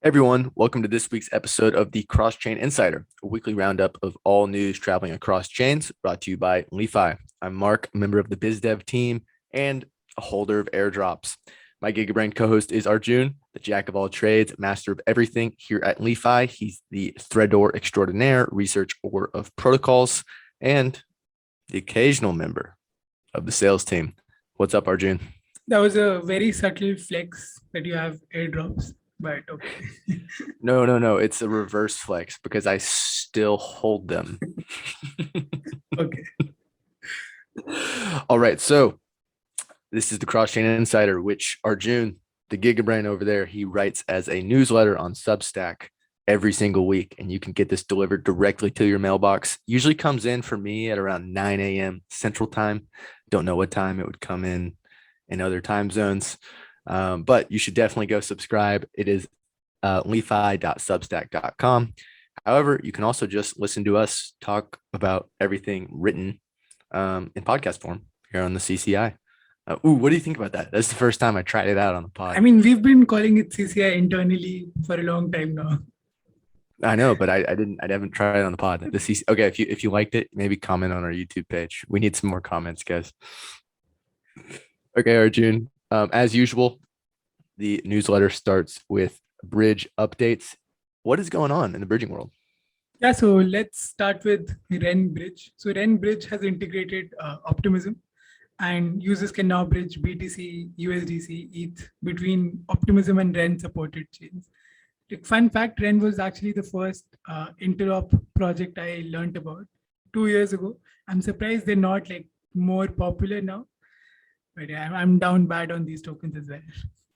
Everyone, welcome to this week's episode of the Cross-Chain Insider, a weekly roundup of all news traveling across chains, brought to you by LI.FI. I'm Mark, a member of the BizDev team and a holder of airdrops. My Gigabrain co-host is Arjun, the jack of all trades, master of everything here at LI.FI. He's the threador extraordinaire, researcher of protocols, and the occasional member of the sales team. What's up, Arjun? That was a very subtle flex that you have airdrops, but okay. No. It's a reverse flex because I still hold them. Okay. All right. So this is the Cross-Chain Insider, which Arjun, the Gigabrain over there, he writes as a newsletter on Substack every single week. And you can get this delivered directly to your mailbox. Usually comes in for me at around 9 a.m. Central Time. Don't know what time it would come in other time zones. But you should definitely go subscribe. It is li.fi.substack.com. However, you can also just listen to us talk about everything written in podcast form here on the CCI. What do you think about that? That's the first time I tried it out on the pod. I mean, we've been calling it CCI internally for a long time now. I know, but I haven't tried it on the pod. The CC, okay, if you liked it, maybe comment on our YouTube page. We need some more comments, guys. Okay, Arjun. As usual, the newsletter starts with bridge updates. What is going on in the bridging world? Yeah, so let's start with RenBRIDGE. So RenBRIDGE has integrated Optimism, and users can now bridge BTC, USDC, ETH between Optimism and Ren supported chains. Like, fun fact, Ren was actually the first interop project I learned about 2 years ago. I'm surprised they're not like more popular now, but yeah, I'm down bad on these tokens as well.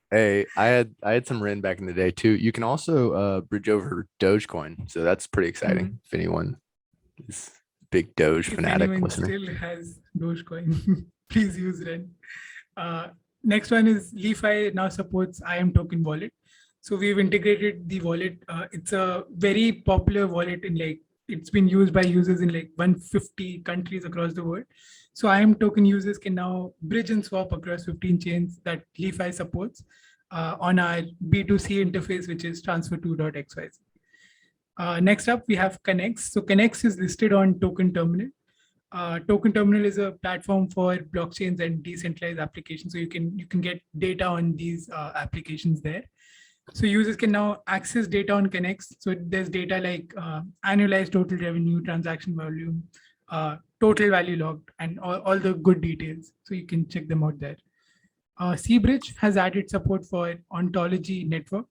Hey, I had some Ren back in the day too. You can also bridge over Dogecoin, so that's pretty exciting. If anyone is a big Doge fanatic listener, still has Dogecoin, please use Ren. Next one is LI.FI now supports imToken wallet. So we've integrated the wallet. It's a very popular wallet it's been used by users in 150 countries across the world. So imToken users can now bridge and swap across 15 chains that LI.FI supports on our B2C interface, which is transfer2.xyz. Next up, we have Connext. So Connext is listed on Token Terminal. Token Terminal is a platform for blockchains and decentralized applications. So you can get data on these applications there. So users can now access data on Connext. So there's data like annualized total revenue, transaction volume, total value logged, and all the good details. So you can check them out there. cBridge has added support for ontology network.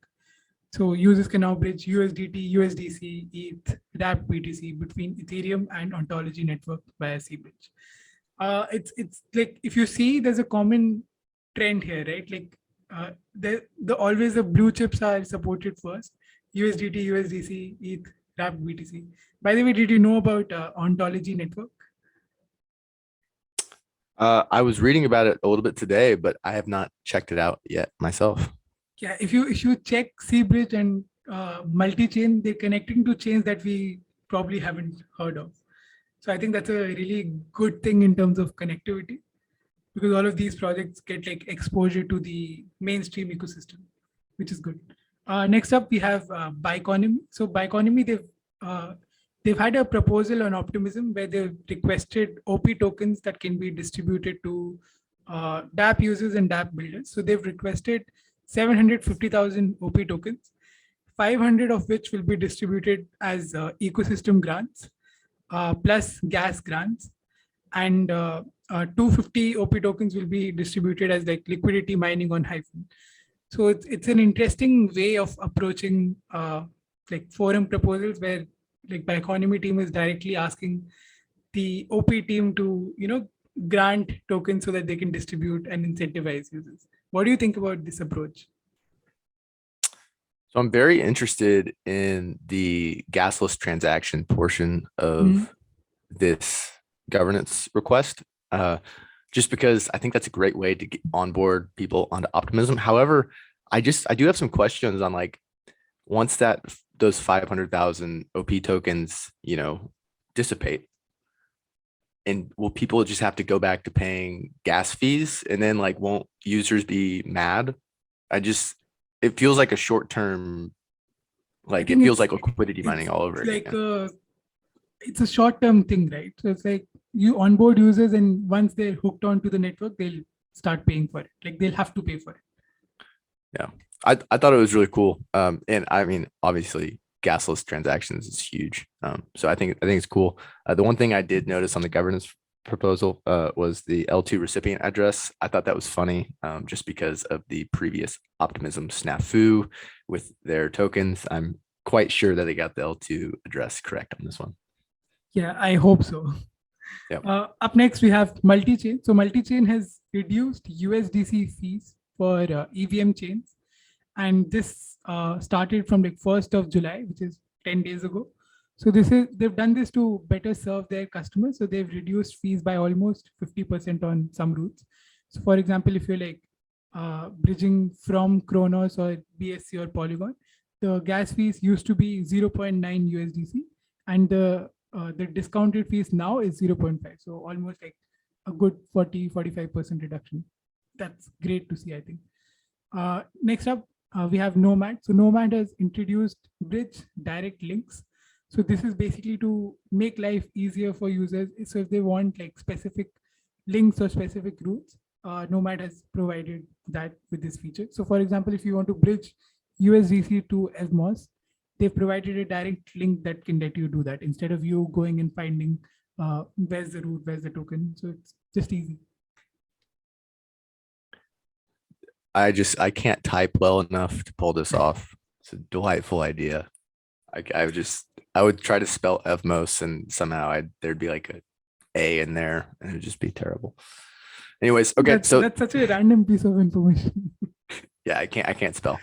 So users can now bridge USDT, USDC, ETH, wrapped BTC between Ethereum and ontology network via cBridge. It's like, if you see, there's a common trend here, right? Like always the blue chips are supported first: USDT, USDC, ETH, wrapped BTC. By the way, did you know about ontology network? I was reading about it a little bit today, but I have not checked it out yet myself. Yeah, if you check cBridge and Multichain, they're connecting to chains that we probably haven't heard of. So I think that's a really good thing in terms of connectivity, because all of these projects get like exposure to the mainstream ecosystem, which is good. Next up, we have Biconomy. So Biconomy, they've had a proposal on Optimism where they've requested OP tokens that can be distributed to dApp users and dApp builders. So they've requested 750,000 OP tokens, 500 of which will be distributed as ecosystem grants, plus gas grants, and 250 OP tokens will be distributed as like liquidity mining on Hyphen. So it's an interesting way of approaching like forum proposals where like Biconomy team is directly asking the OP team to grant tokens so that they can distribute and incentivize users. What do you think about this approach? So I'm very interested in the gasless transaction portion of this governance request, just because I think that's a great way to get onboard people onto Optimism. However, I do have some questions on like, once those 500,000 OP tokens, dissipate, and will people just have to go back to paying gas fees, and then like, won't users be mad? It feels like a short-term Like it think feels like liquidity mining all over it's like again. it's a short-term thing, right? So it's like you onboard users, and once they're hooked onto the network, they'll start paying for it. Like they'll have to pay for it. Yeah, I thought it was really cool. And I mean, obviously, gasless transactions is huge. So I think it's cool. The one thing I did notice on the governance proposal was the L2 recipient address. I thought that was funny, just because of the previous Optimism snafu with their tokens. I'm quite sure that they got the L2 address correct on this one. Yeah, I hope so. Yep. Up next, we have Multichain. So Multichain has reduced USDC fees for EVM chains, and this started from like 1st of July, which is 10 days ago. So they've done this to better serve their customers. So they've reduced fees by almost 50% on some routes. So for example, if you're like bridging from Kronos or BSC or Polygon, the gas fees used to be 0.9 USDC, and the discounted fees now is 0.5. So almost like a good 45% reduction. That's great to see, I think. Next up, we have Nomad. So Nomad has introduced bridge direct links. So this is basically to make life easier for users. So if they want like specific links or specific routes, Nomad has provided that with this feature. So for example, if you want to bridge USDC to Evmos, they've provided a direct link that can let you do that instead of you going and finding where's the route, where's the token. So it's just easy. I can't type well enough to pull this off. It's a delightful idea. I would try to spell Evmos and somehow there'd be like a in there and it'd just be terrible. Anyways, okay, so that's such a random piece of information. Yeah, I can't spell.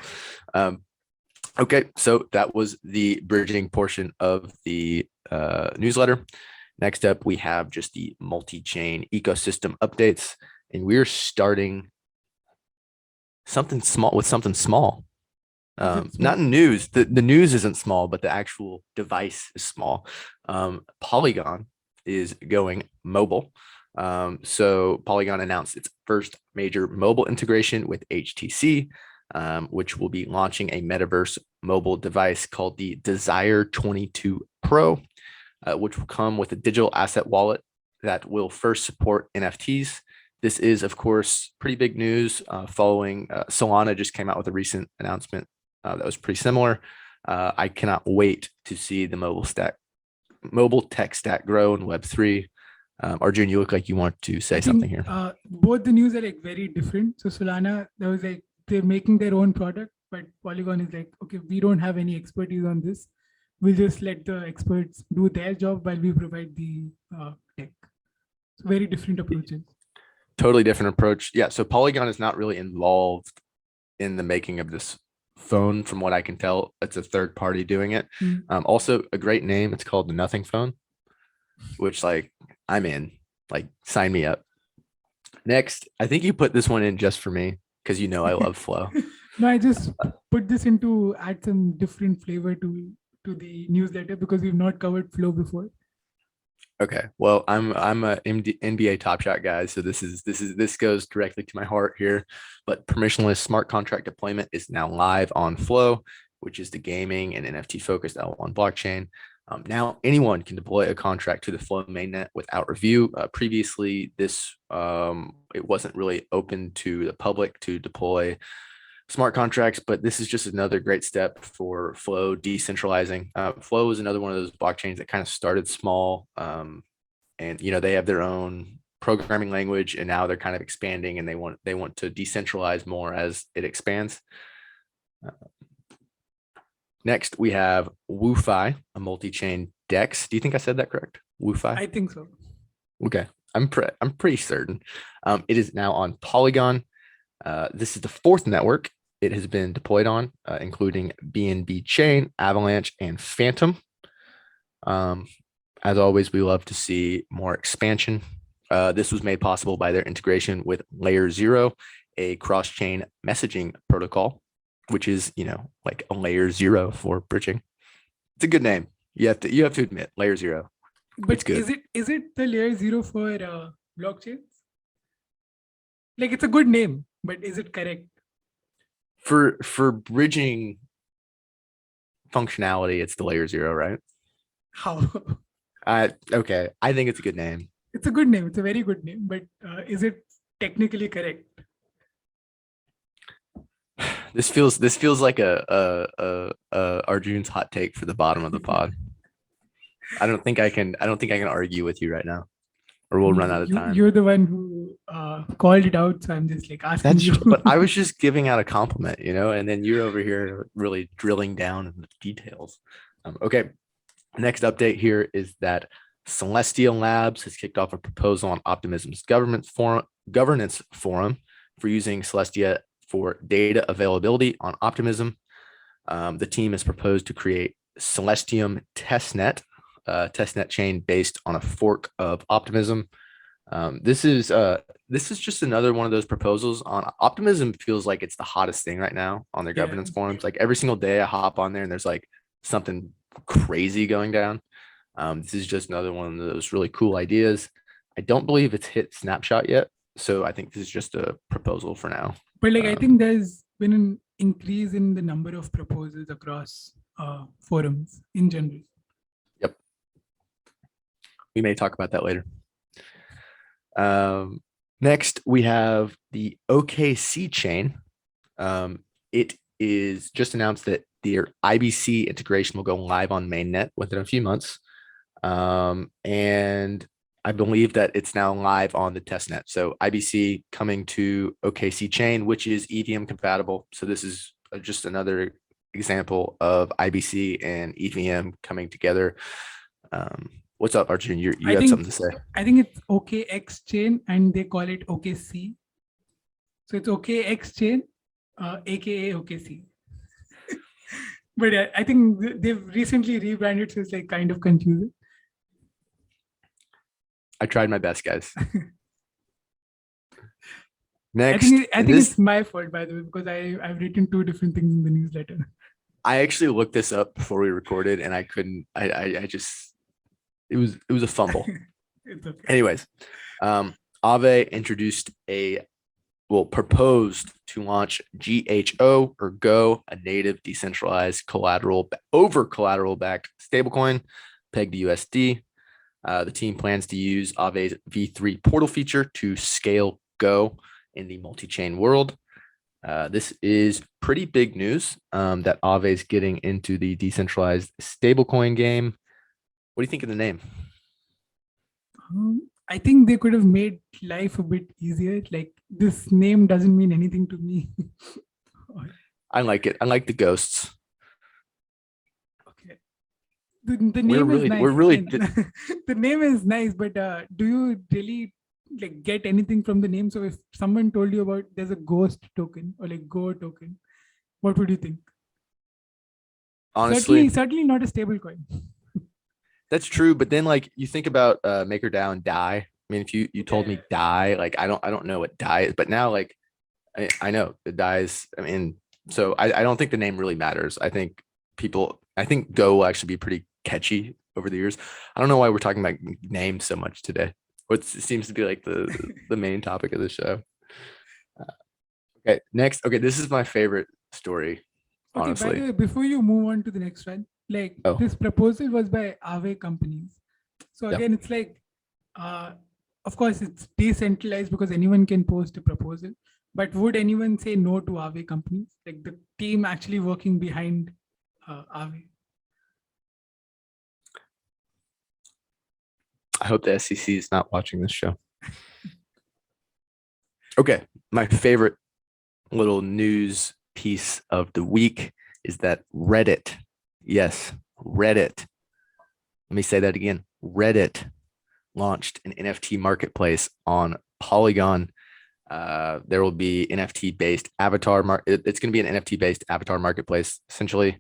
Okay, so that was the bridging portion of the newsletter. Next up, we have just the multi-chain ecosystem updates, and we're starting something small with something small. Not in news. The news isn't small, but the actual device is small. Polygon is going mobile. So Polygon announced its first major mobile integration with HTC, which will be launching a metaverse mobile device called the Desire 22 Pro, which will come with a digital asset wallet that will first support NFTs. This is, of course, pretty big news following Solana just came out with a recent announcement that was pretty similar. I cannot wait to see the mobile tech stack grow in Web3. Arjun, you look like you want to say something here. Both the news are like very different. So Solana, that was like they're making their own product, but Polygon is like, okay, we don't have any expertise on this. We'll just let the experts do their job while we provide the tech. So very different approaches. Totally different approach. Yeah. So Polygon is not really involved in the making of this phone, from what I can tell. It's a third party doing it. Also, a great name. It's called the Nothing Phone, which like I'm in. Like sign me up. Next, I think you put this one in just for me because you know I love Flow. No, I just put this in to add some different flavor to the newsletter because we've not covered Flow before. Okay, well, I'm a NBA Top Shot guy, so this goes directly to my heart here. But permissionless smart contract deployment is now live on Flow, which is the gaming and NFT focused L1 blockchain. Now anyone can deploy a contract to the Flow mainnet without review. Previously, this it wasn't really open to the public to deploy smart contracts, but this is just another great step for Flow decentralizing. Flow is another one of those blockchains that kind of started small, and they have their own programming language, and now they're kind of expanding, and they want to decentralize more as it expands. Next, we have WOOFi, a multi-chain DEX. Do you think I said that correct? WOOFi? I think so. Okay, I'm pretty certain. It is now on Polygon. This is the fourth network it has been deployed on, including BNB Chain, Avalanche, and Phantom. As always, we love to see more expansion. This was made possible by their integration with Layer 0, a cross-chain messaging protocol, which is, like a Layer 0 for bridging. It's a good name. You have to admit, Layer 0. But it's good. Is it the Layer 0 for blockchains? Like it's a good name, but is it correct? For bridging functionality, it's the layer 0, right? How? Okay. I think it's a good name. It's a good name. It's a very good name, but is it technically correct? This feels like a Arjun's hot take for the bottom of the pod. I don't think I can argue with you right now, or we'll run out of time. You're the one who called it out, so I'm just like asking That's you. true, but I was just giving out a compliment, and then you're over here really drilling down in the details. Okay, next update here is that Celestia Labs has kicked off a proposal on Optimism's governance forum for using Celestia for data availability on Optimism. The team has proposed to create Celestium testnet chain based on a fork of Optimism. This is just another one of those proposals on Optimism. Feels like it's the hottest thing right now on their governance forums. Like every single day I hop on there and there's like something crazy going down. This is just another one of those really cool ideas. I don't believe it's hit snapshot yet, so I think this is just a proposal for now. But like I think there's been an increase in the number of proposals across forums in general. Yep. We may talk about that later. Next, we have the OKXChain. It is just announced that their IBC integration will go live on mainnet within a few months. And I believe that it's now live on the testnet. So IBC coming to OKXChain, which is EVM compatible. So this is just another example of IBC and EVM coming together. What's up, Arjun? You had something to say. I think it's OKXChain and they call it OKC. So it's OKXChain, aka OKC. But I think they've recently rebranded, so it's like kind of confusing. I tried my best, guys. Next, I think it's my fault, by the way, because I've written 2 different things in the newsletter. I actually looked this up before we recorded, and I couldn't. I just it was a fumble. It's okay. Anyways, Aave introduced proposed to launch GHO or Go, a native decentralized collateral backed stablecoin pegged to USD. The team plans to use Aave's V3 portal feature to scale Go in the multi-chain world. This is pretty big news that Aave is getting into the decentralized stablecoin game. What do you think of the name? I think they could have made life a bit easier. Like this name doesn't mean anything to me. I like it. I like the ghosts. Okay. The name is nice. We're really the name is nice, but do you really like get anything from the name? So if someone told you about there's a ghost token or like Go token, what would you think? Honestly, certainly not a stable coin. That's true, but then like you think about MakerDAO and DAI. I mean, if you told me DAI, like I don't know what DAI is, but now like I know the DAI is. I mean, so I don't think the name really matters. I think Go will actually be pretty catchy over the years. I don't know why we're talking about names so much today. It seems to be like the main topic of the show. Okay, next. Okay, this is my favorite story. Honestly, by the way, before you move on to the next one, like this proposal was by Aave companies. So again, it's like, of course, it's decentralized because anyone can post a proposal. But would anyone say no to Aave companies? Like the team actually working behind Aave? I hope the SEC is not watching this show. Okay, my favorite little news piece of the week is that Reddit, yes, Reddit. Let me say that again. Reddit launched an NFT marketplace on Polygon. There will be NFT-based avatar. It's going to be an NFT-based avatar marketplace, essentially.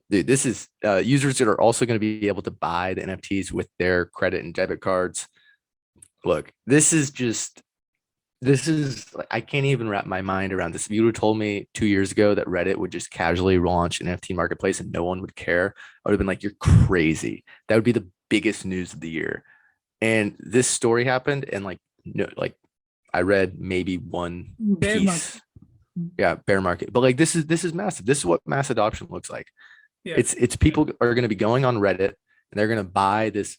This is users that are also going to be able to buy the NFTs with their credit and debit cards. Look, this is like, I can't even wrap my mind around this. If you would have told me 2 years ago that Reddit would just casually launch an NFT marketplace and no one would care, I would have been like, you're crazy. That would be the biggest news of the year. And this story happened, and like, no, like I read maybe one piece. Yeah, bear market. But like this is massive. This is what mass adoption looks like. Yeah. It's people are going to be going on Reddit and they're going to buy this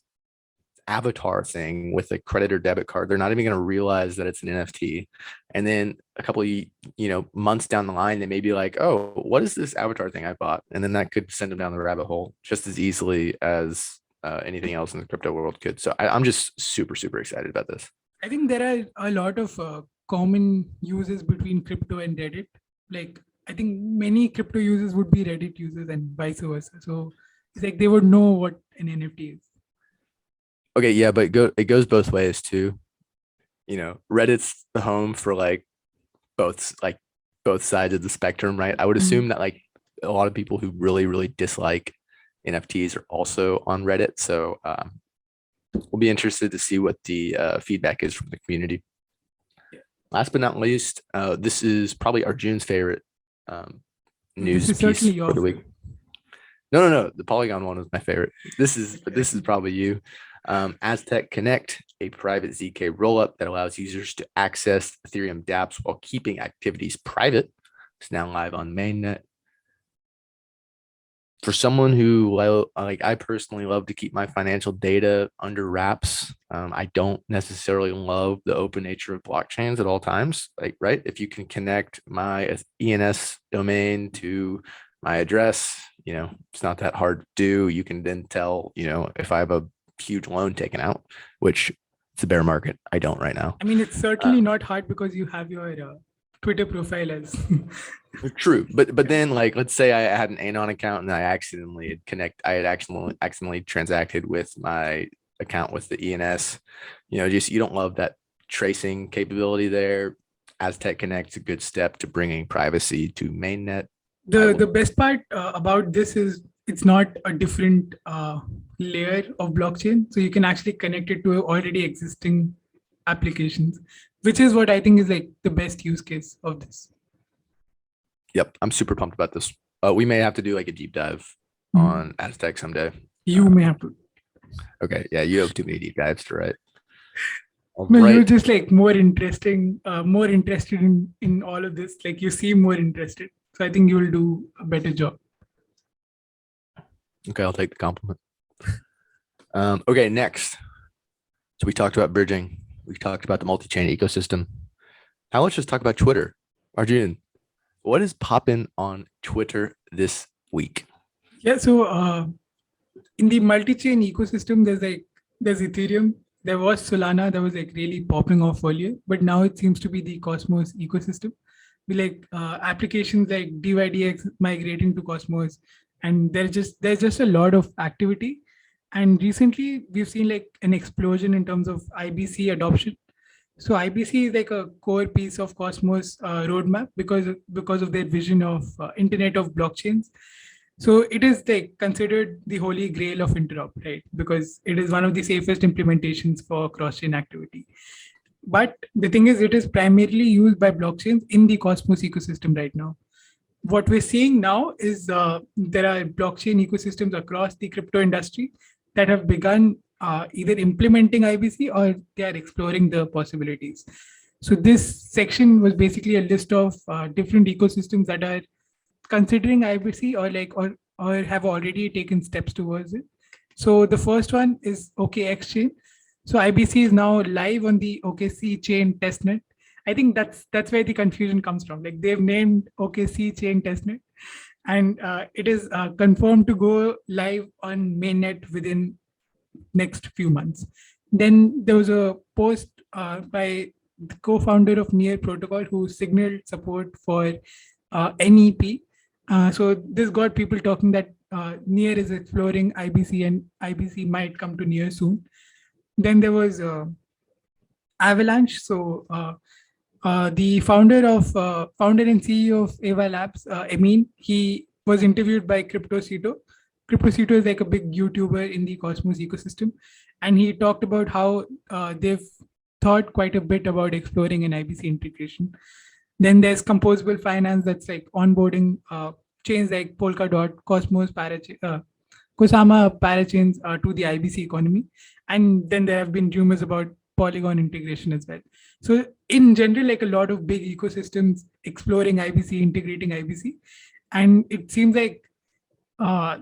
avatar thing with a credit or debit card. They're not even going to realize that it's an NFT. And then a couple of months down the line, they may be like, "Oh, what is this avatar thing I bought?" And then that could send them down the rabbit hole just as easily as anything else in the crypto world could. So I'm just super, super excited about this. I think there are a lot of common uses between crypto and Reddit. Like, I think many crypto users would be Reddit users and vice versa. So it's like they would know what an NFT is. Okay, yeah, but it goes both ways too. Reddit's the home for both sides of the spectrum, right? I would assume that a lot of people who really, really dislike NFTs are also on Reddit. So we'll be interested to see what the feedback is from the community. Last but not least, this is probably Arjun's favorite news piece for the week. No. The Polygon one was my favorite. This is probably you. Aztec Connect, a private ZK rollup that allows users to access Ethereum dApps while keeping activities private. It's now live on mainnet. For someone who I personally love to keep my financial data under wraps. I don't necessarily love the open nature of blockchains at all times. Right? If you can connect my ENS domain to my address, it's not that hard to do. You can then tell, if I have a huge loan taken out, which it's a bear market. I don't right now. I mean, it's certainly not hard because you have your Twitter profile as true, but then let's say I had an Anon account and I had accidentally transacted with my account with the ENS. You don't love that tracing capability there. Aztec Connect's a good step to bringing privacy to mainnet. The best part about this is it's not a different layer of blockchain, so you can actually connect it to already existing applications, which is what I think is the best use case of this. Yep, I'm super pumped about this. We may have to do a deep dive on Aztec someday. You may have to. Okay, yeah, you have too many deep dives to write. No, you're just more interested in all of this. You seem more interested, so I think you will do a better job. Okay, I'll take the compliment. Okay, next. So we talked about bridging. We talked about the multi-chain ecosystem. Now let's just talk about Twitter. Arjun, what is popping on Twitter this week? Yeah, so in the multi-chain ecosystem, there's Ethereum. There was Solana that was really popping off earlier, but now it seems to be the Cosmos ecosystem. With applications like DYDX migrating to Cosmos, and there's just a lot of activity. And recently we've seen an explosion in terms of IBC adoption. So IBC is a core piece of Cosmos roadmap because of their vision of Internet of Blockchains. So it is considered the holy grail of interop, right? Because it is one of the safest implementations for cross-chain activity. But the thing is, it is primarily used by blockchains in the Cosmos ecosystem right now. What we're seeing now is there are blockchain ecosystems across the crypto industry that have begun either implementing IBC or they are exploring the possibilities. So this section was basically a list of different ecosystems that are considering IBC or have already taken steps towards it. So the first one is OKXChain. So IBC is now live on the OKXChain testnet. I think that's where the confusion comes from. They've named OKXChain testnet, and it is confirmed to go live on mainnet within next few months. Then there was a post by the co-founder of Near Protocol who signaled support for NEP. So this got people talking that Near is exploring IBC and IBC might come to Near soon. Then there was Avalanche. So the founder and CEO of Aave Labs, Amin, he was interviewed by CryptoCito. CryptoCito is a big YouTuber in the Cosmos ecosystem, and he talked about how they've thought quite a bit about exploring an IBC integration. Then there's composable finance that's onboarding chains like Polkadot, Cosmos, Kusama parachains to the IBC economy. And then there have been rumors about Polygon integration as well. So in general, a lot of big ecosystems exploring IBC, integrating IBC. And it seems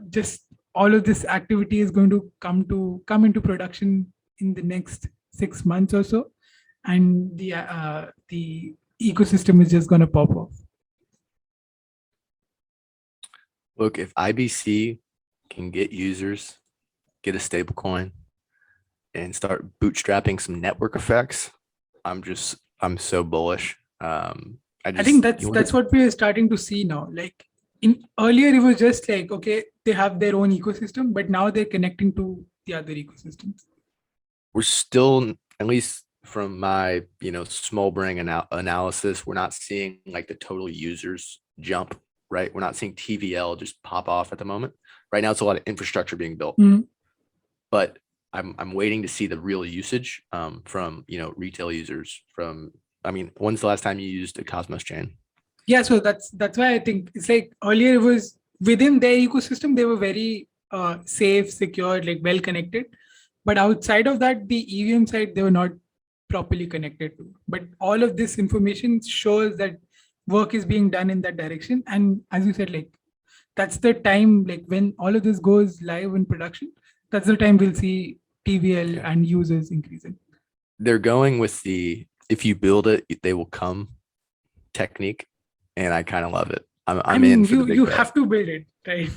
just all of this activity is going to come into production in the next 6 months or so, and the ecosystem is just going to pop off. Look, if IBC can get users, get a stable coin, and start bootstrapping some network effects, I'm so bullish. I think that's what we are starting to see now. Like earlier, it was just like, okay, they have their own ecosystem, but now they're connecting to the other ecosystems. We're still, at least from my small brain analysis, we're not seeing like the total users jump, right? We're not seeing TVL just pop off at the moment. Right now, it's a lot of infrastructure being built, but I'm waiting to see the real usage from retail users. When's the last time you used a Cosmos chain? Yeah, so that's why I think it's like earlier it was within their ecosystem, they were very safe, secure, like well connected. But outside of that, the EVM side, they were not properly connected to. But all of this information shows that work is being done in that direction. And as you said, like that's the time, like when all of this goes live in production, that's the time we'll see TVL and users increasing. They're going with the if you build it, they will come technique, and I kind of love it. I'm in for the big you bet. have to build it, right?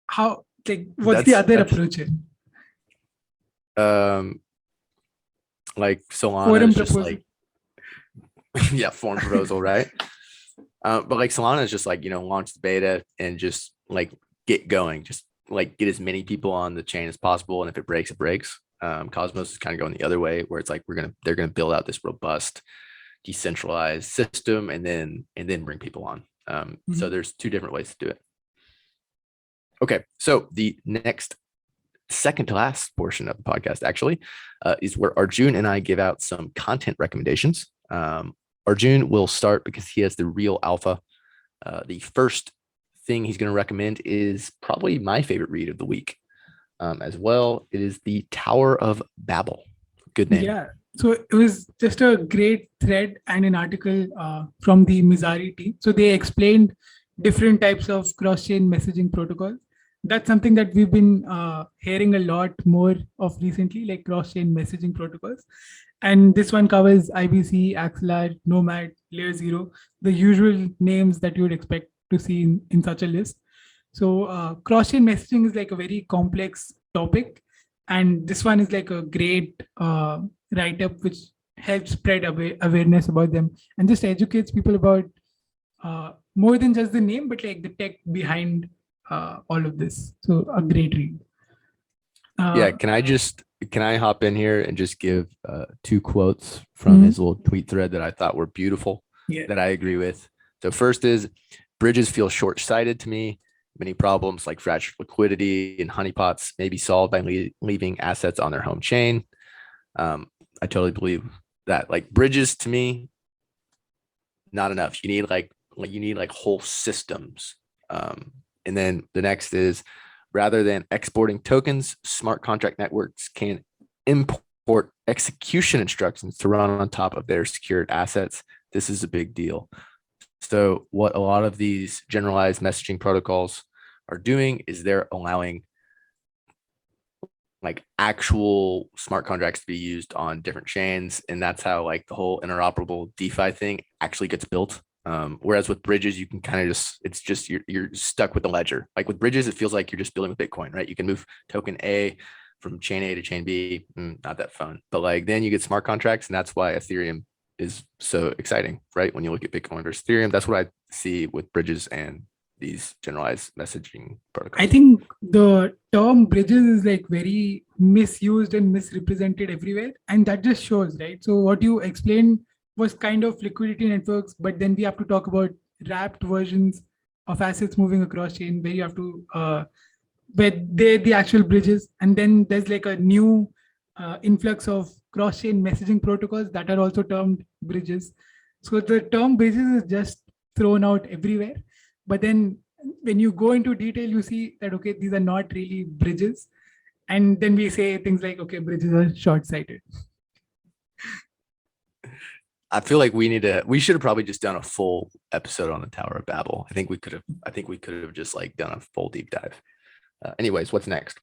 How, like, what's the other approach here? Like Solana Forum is just proposal. like forum proposal, right? But like Solana is just like launch the beta and just like get going, just like get as many people on the chain as possible, and if it breaks, it breaks. Cosmos is kind of going the other way, where it's like they're gonna build out this robust decentralized system and then bring people on. So there's two different ways to do it. Okay, so the second to last portion of the podcast actually is where Arjun and I give out some content recommendations. Arjun will start because he has the real alpha. The first thing he's going to recommend is probably my favorite read of the week as well. It is the Tower of Babel. Good name. Yeah. So it was just a great thread and an article from the Mizari team. So they explained different types of cross-chain messaging protocols. That's something that we've been hearing a lot more of recently, like cross-chain messaging protocols. And this one covers IBC, Axelar, Nomad, Layer 0, the usual names that you would expect to see in such a list. So cross-chain messaging is like a very complex topic. And this one is like a great write-up which helps spread awareness about them and just educates people about more than just the name, but like the tech behind all of this. So a great read. Can I hop in here and just give two quotes from his little tweet thread that I thought were beautiful, that I agree with. So first is, bridges feel short-sighted to me. Many problems like fractured liquidity and honeypots may be solved by leaving assets on their home chain. I totally believe that. Like bridges to me, not enough. You need like whole systems. And then the next is, rather than exporting tokens, smart contract networks can import execution instructions to run on top of their secured assets. This is a big deal. So what a lot of these generalized messaging protocols are doing is they're allowing like actual smart contracts to be used on different chains. And that's how like the whole interoperable DeFi thing actually gets built. Whereas with bridges, you can kind of you're stuck with the ledger. Like with bridges, it feels like you're just building with Bitcoin, right? You can move token A from chain A to chain B. Not that fun. But like then you get smart contracts, and that's why Ethereum is so exciting, right? When you look at Bitcoin versus Ethereum, that's what I see with bridges and these generalized messaging protocols. I think the term bridges is like very misused and misrepresented everywhere. And that just shows, right? So what you explained was kind of liquidity networks, but then we have to talk about wrapped versions of assets moving across chain where you have to, where they're the actual bridges. And then there's like a new influx of cross-chain messaging protocols that are also termed bridges. So the term bridges is just thrown out everywhere. But then when you go into detail, you see that, okay, these are not really bridges. And then we say things like, okay, bridges are short-sighted. I feel like we should have probably just done a full episode on the Tower of Babel. I think we could have just like done a full deep dive. Anyways, what's next?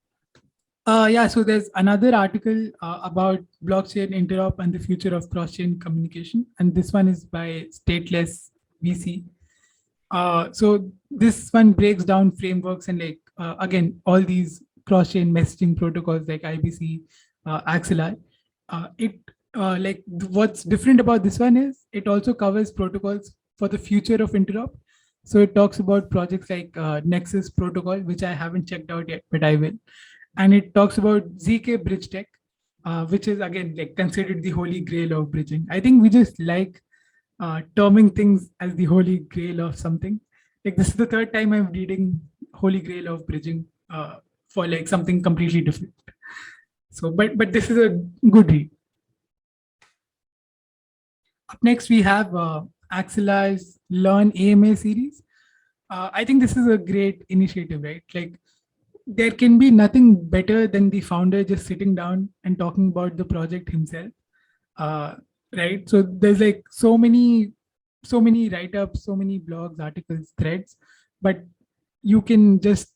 Yeah, so there's another article about blockchain interop and the future of cross-chain communication, and this one is by StatelessVC. So this one breaks down frameworks and like again all these cross-chain messaging protocols like IBC, Axelar. What's different about this one is it also covers protocols for the future of interop. So it talks about projects like Nexus protocol, which I haven't checked out yet, but I will. And it talks about ZK bridge tech, which is again like considered the holy grail of bridging. I think we just like terming things as the holy grail of something. Like this is the third time I'm reading holy grail of bridging for like something completely different. So, but this is a good read. Up next, we have Axelar's Learn AMA series. I think this is a great initiative, right? Like there can be nothing better than the founder just sitting down and talking about the project himself. Right. So there's like so many write-ups, so many blogs, articles, threads, but you can just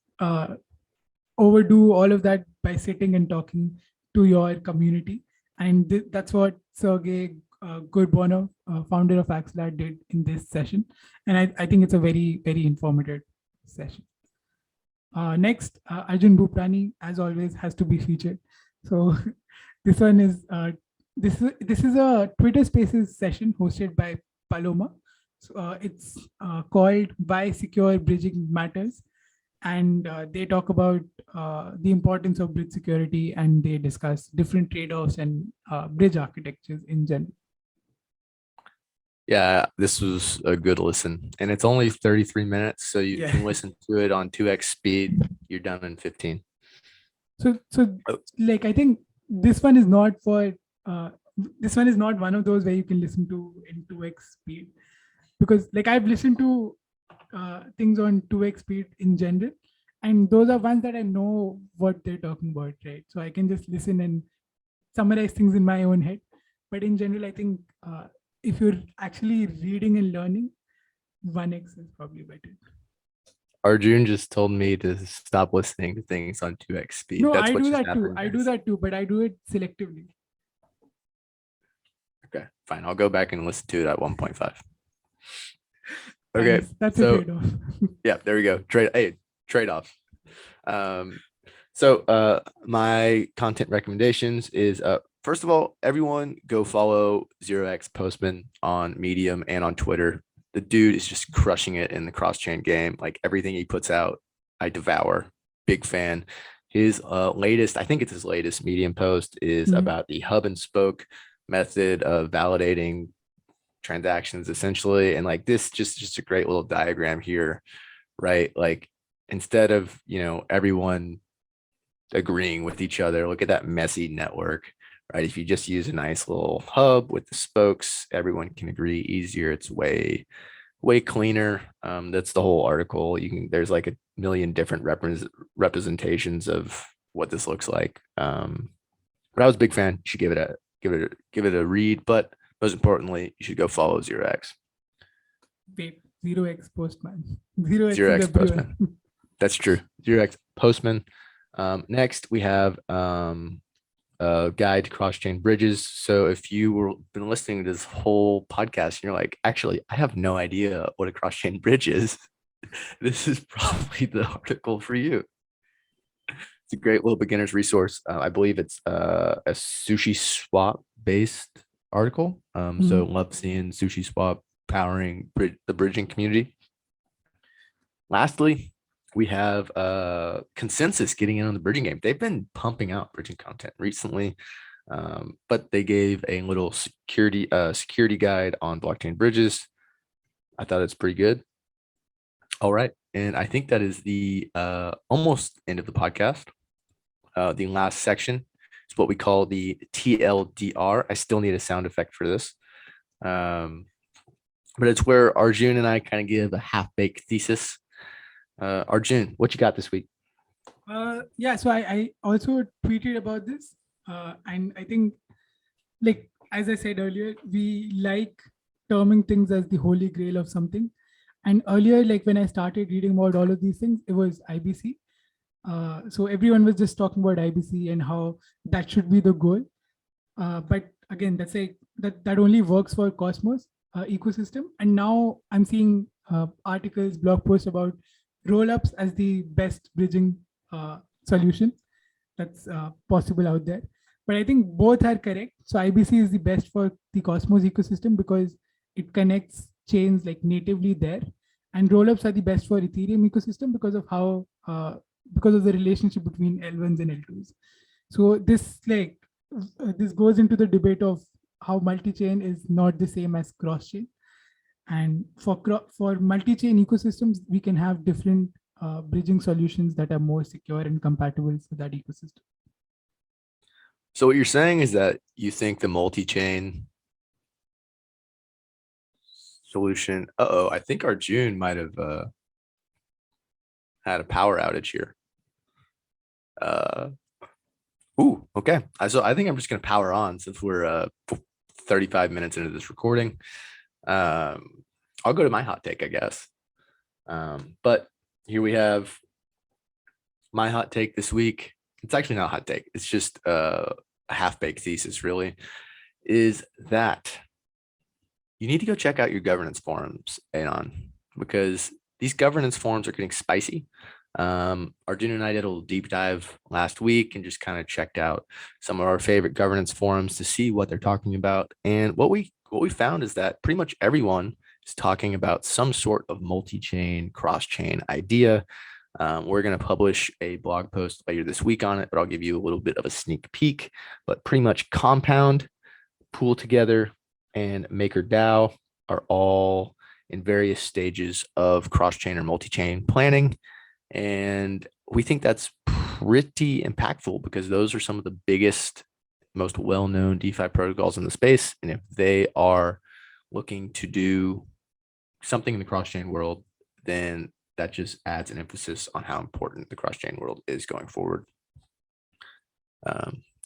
overdo all of that by sitting and talking to your community. And that's what Sergey Gorbunov, founder of Axelar, did in this session. And I think it's a very, very informative session. Next, Arjun Bhuptani, as always, has to be featured. So this one is this is a Twitter Spaces session hosted by Paloma. So, it's called "Why Secure Bridging Matters," and they talk about the importance of bridge security, and they discuss different trade-offs and bridge architectures in general. Yeah, this was a good listen, and it's only 33 minutes, so you can listen to it on 2x speed. You're done in 15. So like I think this one is not for this one is not one of those where you can listen to in 2x speed, because like I've listened to things on 2x speed in general, and those are ones that I know what they're talking about, right? So I can just listen and summarize things in my own head. But in general, I think if you're actually reading and learning, 1x is probably better. Arjun just told me to stop listening to things on 2x speed. No, I do that too. I do that too, but I do it selectively. Okay, fine. I'll go back and listen to it at 1.5. Okay, that's a trade-off. Yeah, there we go. Trade-off. So my content recommendations is first of all, everyone go follow 0x Postman on Medium and on Twitter. The dude is just crushing it in the cross-chain game. Like everything he puts out, I devour. Big fan. His latest, I think it's his latest Medium post is about the hub and spoke method of validating transactions essentially. And like this just a great little diagram here, right? Like instead of, everyone agreeing with each other, look at that messy network, right? If you just use a nice little hub with the spokes, everyone can agree easier. It's way cleaner. That's the whole article. There's like a million different representations of what this looks like. But I was a big fan. You should give it a read, but most importantly, you should go follow 0x. Wait, 0x Postman. 0x Postman. That's true. 0x Postman. Next, we have a guide to cross-chain bridges. So if you were been listening to this whole podcast and you're like, actually, I have no idea what a cross-chain bridge is, this is probably the article for you. It's a great little beginner's resource. I believe it's a SushiSwap based article. So love seeing SushiSwap powering the bridging community. Lastly, we have ConsenSys getting in on the bridging game. They've been pumping out bridging content recently, but they gave a little security guide on blockchain bridges. I thought it's pretty good. All right, and I think that is the almost end of the podcast. The last section is what we call the TLDR. I still need a sound effect for this. But it's where Arjun and I kind of give a half-baked thesis. Arjun, what you got this week? Yeah, so I also tweeted about this, and I think like as I said earlier, we like terming things as the holy grail of something. And earlier, like when I started reading about all of these things, it was IBC. So everyone was just talking about IBC and how that should be the goal. But again, that's like that only works for Cosmos ecosystem. And now I'm seeing articles, blog posts about rollups as the best bridging solution that's possible out there. But I think both are correct. So IBC is the best for the Cosmos ecosystem because it connects chains like natively there, and rollups are the best for Ethereum ecosystem because of how because of the relationship between L1s and L2s. So this goes into the debate of how multi-chain is not the same as cross-chain. And for multi-chain ecosystems, we can have different bridging solutions that are more secure and compatible with that ecosystem. So what you're saying is that you think the multi-chain solution, I think Arjun might have had a power outage here. Okay. So I think I'm just going to power on since we're 35 minutes into this recording. I'll go to my hot take, I guess. But here we have my hot take this week. It's actually not a hot take. It's just a half-baked thesis, really, is that you need to go check out your governance forums, Anon, because these governance forums are getting spicy. Arjun and I did a little deep dive last week and just kind of checked out some of our favorite governance forums to see what they're talking about. And what we found is that pretty much everyone is talking about some sort of multi-chain, cross-chain idea. We're going to publish a blog post later this week on it, but I'll give you a little bit of a sneak peek. But pretty much Compound, Pool Together, and MakerDAO are all in various stages of cross-chain or multi-chain planning. And we think that's pretty impactful because those are some of the biggest, most well-known DeFi protocols in the space. And if they are looking to do something in the cross-chain world, then that just adds an emphasis on how important the cross-chain world is going forward.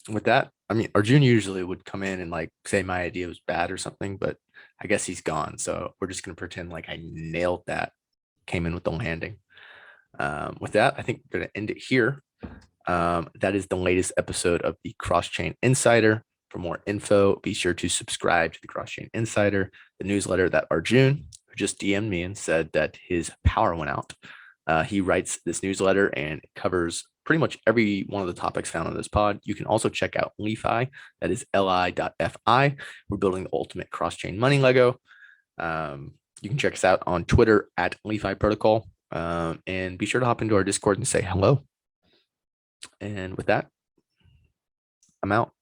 With that, I mean, Arjun usually would come in and like say my idea was bad or something, but I guess he's gone. So we're just going to pretend like I nailed that, came in with the landing. With that, I think we're going to end it here. That is the latest episode of the Cross-Chain Insider. For more info, be sure to subscribe to the Cross-Chain Insider, the newsletter that Arjun, who just DM'd me and said that his power went out. He writes this newsletter and it covers pretty much every one of the topics found on this pod. You can also check out Li.Fi, that is Li.FI. We're building the ultimate cross-chain money Lego. You can check us out on Twitter at Li.Fi Protocol. And be sure to hop into our Discord and say hello. And with that, I'm out.